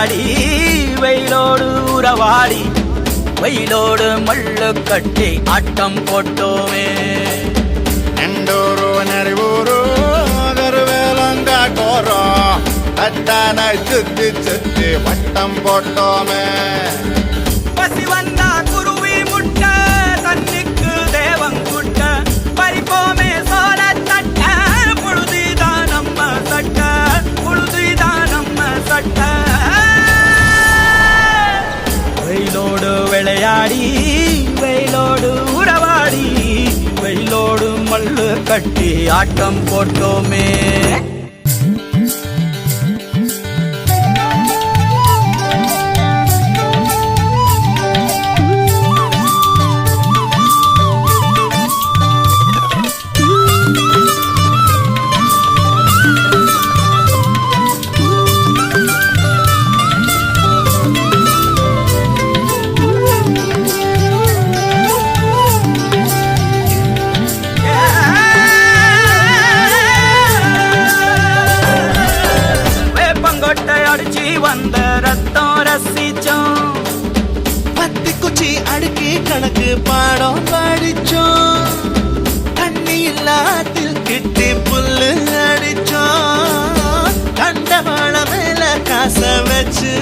விளையாடி வெயிலோடு உறவாடி வெயிலோடு மல்லு கட்டி ஆட்டம் போட்டோமே. எண்டூரு நெறிவூரு கருவேலங்காட்டோரோ தட்டான சுத்தி சுத்தி வட்டம் போட்டோமே. பசி வந்தா குருவி முட்ட தண்ணிக்கு தேவங்குட்ட பறிப்போமே சோழ தட்ட புழுதிதான் நம்ம சட்ட புழுதிதான் நம்ம சட்ட. வெயிலோடு விளையாடி வெயிலோடு உறவாடி வெயிலோடு மல்லு கட்டி ஆட்டம் போட்டோமே. வந்த ரத்தம் ரசிச்சோம் பத்தி குச்சி அடுக்கி கணக்கு பாடம் படிச்சோம். தண்ணி இல்லாத்தில் கிட்டி புல்லு அடிச்சோம். கண்ட வாழ மேல காச வச்சு